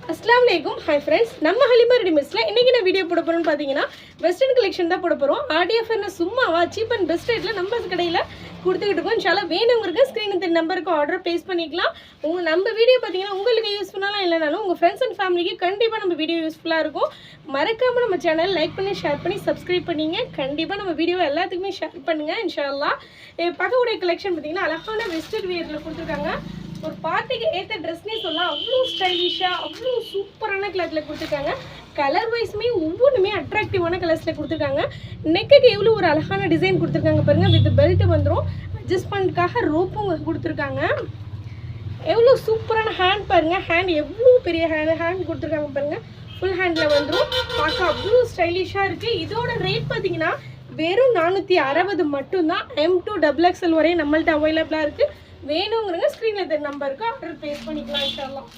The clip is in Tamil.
अस्सलाम वालेकुम हाय फ्रेंड्स நம்ம ஹலிமா ரெடிமேட்ஸ்ல இன்னைக்கு நான் வீடியோ போட போறேன்னு பாத்தீங்கன்னா வெஸ்டர்ன் கலெக்ஷன் தான் போட போறோம் ஆர்டிஎஃப்னா சும்மாவா சீப் அண்ட் பெஸ்ட் ரேட்ல நம்ம கடையில கொடுத்துக்கிட்டு இருக்கோம் இன்ஷாஅல்லாஹ் வேணும்ங்கறத ஸ்கிரீன்ல இந்த நம்பருக்கு ஆர்டர் பிளேஸ் பண்ணிக்கலாம் உங்க நம்ம வீடியோ பாத்தீங்கன்னா உங்களுக்கு யூஸ்ஃபுல்லாலாம் இல்லனாலும் உங்க फ्रेंड्स அண்ட் ஃபேமிலிக்கு கண்டிப்பா நம்ம வீடியோ யூஸ்ஃபுல்லா இருக்கும் மறக்காம நம்ம சேனல் லைக் பண்ணி ஷேர் பண்ணி Subscribe பண்ணீங்க கண்டிப்பா நம்ம வீடியோ எல்லாத்துக்குமே ஷேர் பண்ணுங்க இன்ஷாஅல்லாஹ் பார்க்கக்கூடிய கலெக்ஷன் பாத்தீங்கன்னா அழகான வெஸ்டர்ன் வியர்ல கொடுத்திருக்காங்க ஒரு பார்ட்டிக்கு ஏத்த ட்ரெஸ்னே சொல்லலாம் அவ்வளோ ஸ்டைலிஷா அவ்வளோ சூப்பரான கிளாத்ல கொடுத்துருக்காங்க கலர் வைஸ்மே ஒவ்வொன்றுமே அட்ராக்டிவான கலர்ஸ்ல கொடுத்துருக்காங்க நெக்குக்கு எவ்வளோ ஒரு அழகான டிசைன் கொடுத்துருக்காங்க பாருங்க வித் பெல்ட் வந்துடும் அட்ஜஸ்ட்மெண்ட்காக ரோப்பும் கொடுத்துருக்காங்க எவ்வளோ சூப்பரான ஹேண்ட் பாருங்க ஹேண்ட் எவ்வளோ பெரிய ஹேண்ட் கொடுத்துருக்காங்க பாருங்க ஃபுல் ஹேண்டில் வந்துடும் பார்க்க அவ்வளோ ஸ்டைலிஷாக இருக்குது இதோட ரேட் பார்த்தீங்கன்னா வெறும் 460 மட்டும்தான் M2 XXL வரையும் நம்மள்ட்ட அவைலபிளாக இருக்குது வேணுங்கிறங்க ஸ்க்ரீனில் தெரிய நம்பருக்கு ஆர்டர் பேஸ் பண்ணிக்கலாம் இன்ஷாஅல்லாஹ்